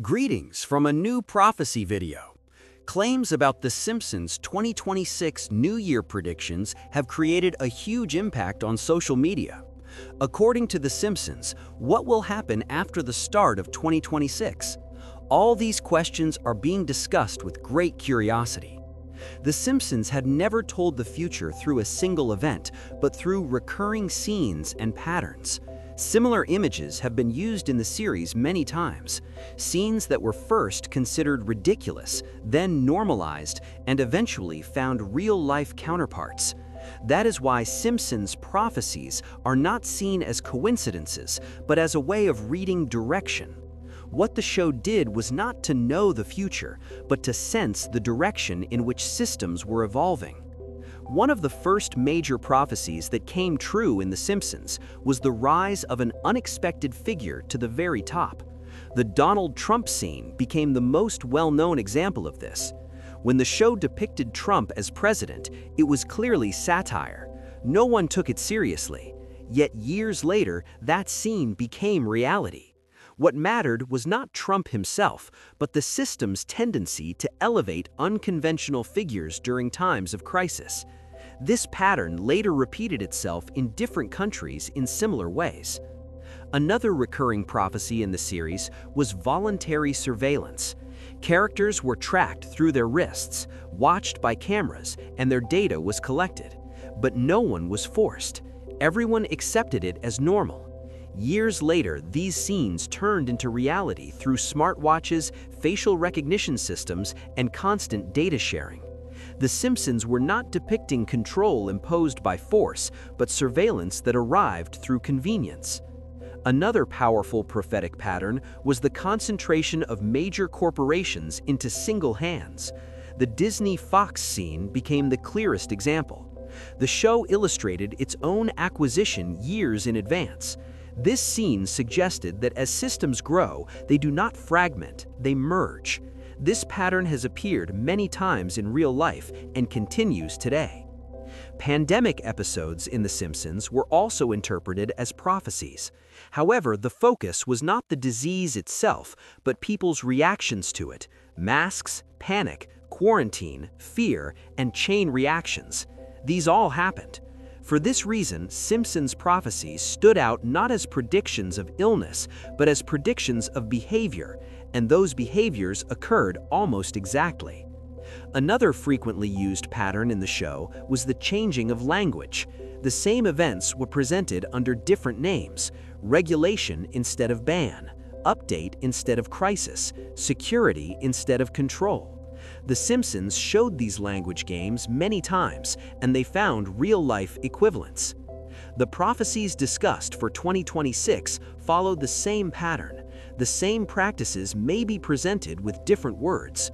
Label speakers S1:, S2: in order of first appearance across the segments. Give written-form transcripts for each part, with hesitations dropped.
S1: Greetings from a new prophecy video. Claims about The Simpsons' 2026 New Year predictions have created a huge impact on social media. According to The Simpsons, what will happen after the start of 2026? All these questions are being discussed with great curiosity. The Simpsons had never told the future through a single event, but through recurring scenes and patterns. Similar images have been used in the series many times, scenes that were first considered ridiculous, then normalized, and eventually found real-life counterparts. That is why Simpsons' prophecies are not seen as coincidences, but as a way of reading direction. What the show did was not to know the future, but to sense the direction in which systems were evolving. One of the first major prophecies that came true in The Simpsons was the rise of an unexpected figure to the very top. The Donald Trump scene became the most well-known example of this. When the show depicted Trump as president, it was clearly satire. No one took it seriously. Yet years later, that scene became reality. What mattered was not Trump himself, but the system's tendency to elevate unconventional figures during times of crisis. This pattern later repeated itself in different countries in similar ways. Another recurring prophecy in the series was voluntary surveillance. Characters were tracked through their wrists, watched by cameras, and their data was collected. But no one was forced. Everyone accepted it as normal. Years later, these scenes turned into reality through smartwatches, facial recognition systems, and constant data sharing. The Simpsons were not depicting control imposed by force, but surveillance that arrived through convenience. Another powerful prophetic pattern was the concentration of major corporations into single hands. The Disney-Fox scene became the clearest example. The show illustrated its own acquisition years in advance. This scene suggested that as systems grow, they do not fragment, they merge. This pattern has appeared many times in real life and continues today. Pandemic episodes in The Simpsons were also interpreted as prophecies. However, the focus was not the disease itself, but people's reactions to it: masks, panic, quarantine, fear, and chain reactions. These all happened. For this reason, Simpsons' prophecies stood out not as predictions of illness, but as predictions of behavior, and those behaviors occurred almost exactly. Another frequently used pattern in the show was the changing of language. The same events were presented under different names: regulation instead of ban, update instead of crisis, security instead of control. The Simpsons showed these language games many times, and they found real-life equivalents. The prophecies discussed for 2026 followed the same pattern. The same practices may be presented with different words.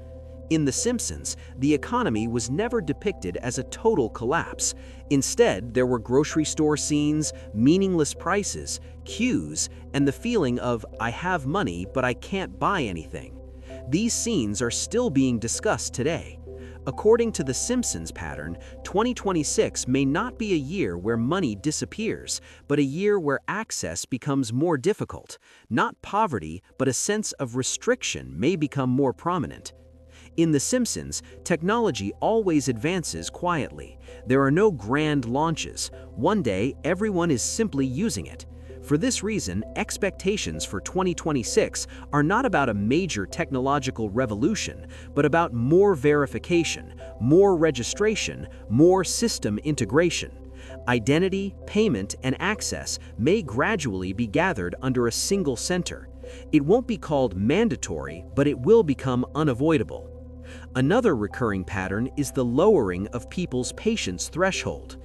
S1: In The Simpsons, the economy was never depicted as a total collapse. Instead, there were grocery store scenes, meaningless prices, queues, and the feeling of "I have money, but I can't buy anything." These scenes are still being discussed today. According to The Simpsons pattern, 2026 may not be a year where money disappears, but a year where access becomes more difficult. Not poverty, but a sense of restriction may become more prominent. In The Simpsons, technology always advances quietly. There are no grand launches. One day, everyone is simply using it. For this reason, expectations for 2026 are not about a major technological revolution, but about more verification, more registration, more system integration. Identity, payment, and access may gradually be gathered under a single center. It won't be called mandatory, but it will become unavoidable. Another recurring pattern is the lowering of people's patience threshold.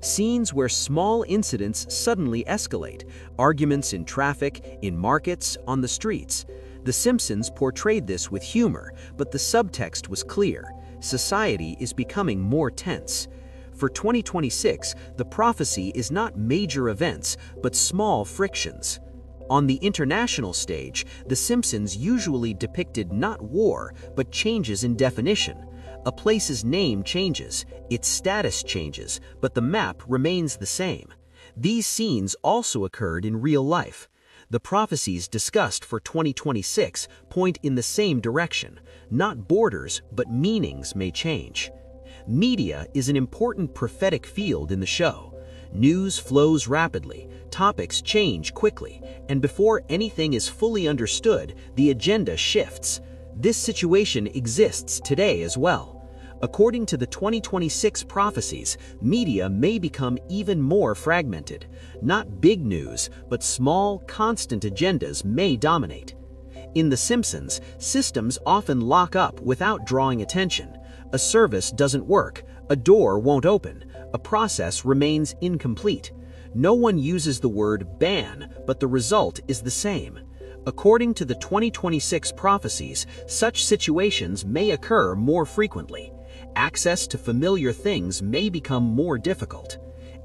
S1: Scenes where small incidents suddenly escalate, arguments in traffic, in markets, on the streets. The Simpsons portrayed this with humor, but the subtext was clear: society is becoming more tense. For 2026, the prophecy is not major events, but small frictions. On the international stage, The Simpsons usually depicted not war, but changes in definition. A place's name changes, its status changes, but the map remains the same. These scenes also occurred in real life. The prophecies discussed for 2026 point in the same direction. Not borders, but meanings may change. Media is an important prophetic field in the show. News flows rapidly, topics change quickly, and before anything is fully understood, the agenda shifts. This situation exists today as well. According to the 2026 prophecies, media may become even more fragmented. Not big news, but small, constant agendas may dominate. In The Simpsons, systems often lock up without drawing attention. A service doesn't work, a door won't open, a process remains incomplete. No one uses the word ban, but the result is the same. According to the 2026 prophecies, such situations may occur more frequently. Access to familiar things may become more difficult.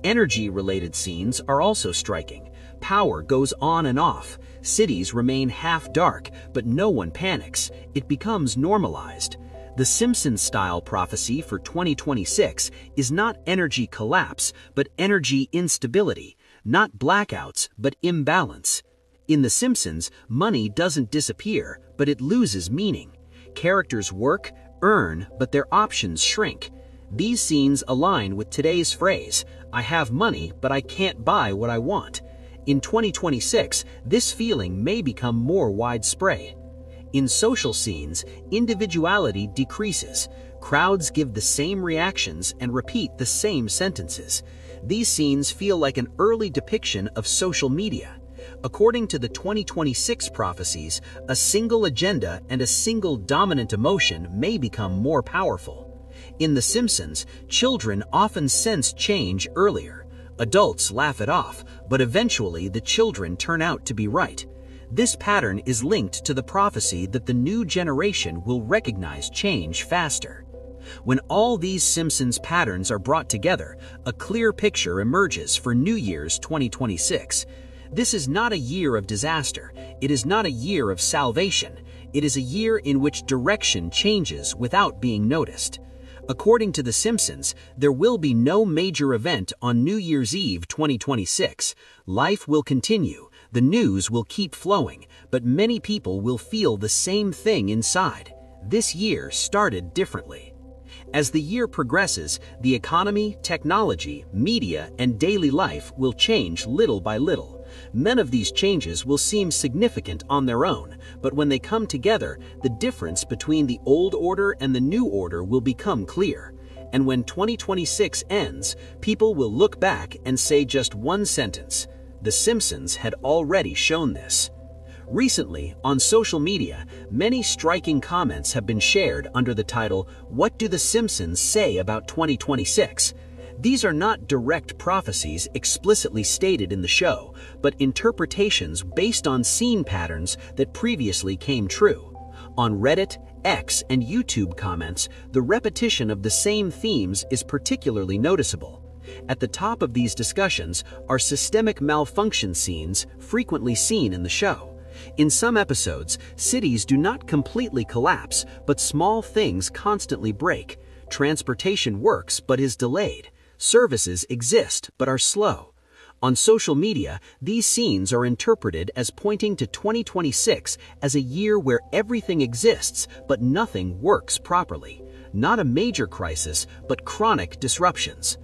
S1: Energy-related scenes are also striking. Power goes on and off. Cities remain half dark, but no one panics. It becomes normalized. The Simpsons-style prophecy for 2026 is not energy collapse, but energy instability. Not blackouts, but imbalance. In The Simpsons, money doesn't disappear, but it loses meaning. Characters work, earn, but their options shrink. These scenes align with today's phrase, "I have money, but I can't buy what I want." In 2026, this feeling may become more widespread. In social scenes, individuality decreases. Crowds give the same reactions and repeat the same sentences. These scenes feel like an early depiction of social media. According to the 2026 prophecies, a single agenda and a single dominant emotion may become more powerful. In The Simpsons, children often sense change earlier. Adults laugh it off, but eventually the children turn out to be right. This pattern is linked to the prophecy that the new generation will recognize change faster. When all these Simpsons patterns are brought together, a clear picture emerges for New Year's 2026. This is not a year of disaster. It is not a year of salvation. It is a year in which direction changes without being noticed. According to The Simpsons, there will be no major event on New Year's Eve 2026. Life will continue, the news will keep flowing, but many people will feel the same thing inside. This year started differently. As the year progresses, the economy, technology, media, and daily life will change little by little. None of these changes will seem significant on their own, but when they come together, the difference between the old order and the new order will become clear. And when 2026 ends, people will look back and say just one sentence: The Simpsons had already shown this. Recently, on social media, many striking comments have been shared under the title, "What do the Simpsons say about 2026?" These are not direct prophecies explicitly stated in the show, but interpretations based on scene patterns that previously came true. On Reddit, X, and YouTube comments, the repetition of the same themes is particularly noticeable. At the top of these discussions are systemic malfunction scenes frequently seen in the show. In some episodes, cities do not completely collapse, but small things constantly break. Transportation works but is delayed. Services exist but are slow. On social media, these scenes are interpreted as pointing to 2026 as a year where everything exists but nothing works properly. Not a major crisis, but chronic disruptions.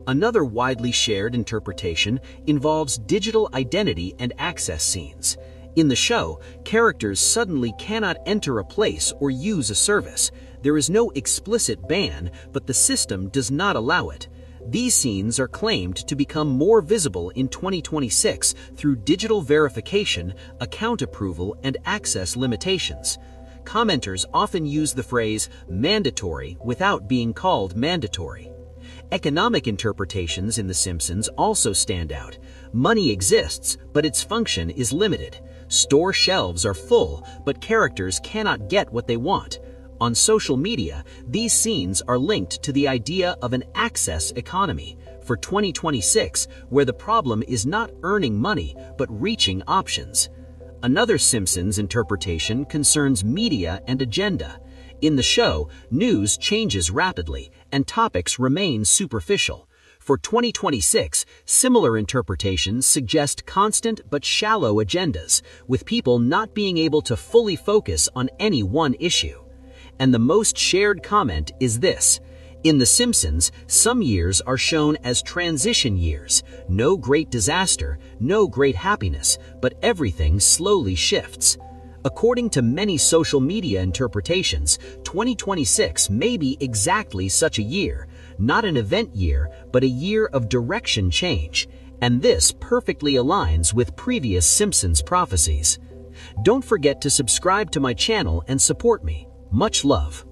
S1: Another widely shared interpretation involves digital identity and access scenes. In the show, characters suddenly cannot enter a place or use a service. There is no explicit ban, but the system does not allow it. These scenes are claimed to become more visible in 2026 through digital verification, account approval, and access limitations. Commenters often use the phrase mandatory without being called mandatory. Economic interpretations in The Simpsons also stand out. Money exists, but its function is limited. Store shelves are full, but characters cannot get what they want. On social media, these scenes are linked to the idea of an access economy for 2026, where the problem is not earning money, but reaching options. Another Simpsons interpretation concerns media and agenda. In the show, news changes rapidly, and topics remain superficial. For 2026, similar interpretations suggest constant but shallow agendas, with people not being able to fully focus on any one issue. And the most shared comment is this: in The Simpsons, some years are shown as transition years, no great disaster, no great happiness, but everything slowly shifts. According to many social media interpretations, 2026 may be exactly such a year, not an event year, but a year of direction change. And this perfectly aligns with previous Simpsons prophecies. Don't forget to subscribe to my channel and support me. Much love.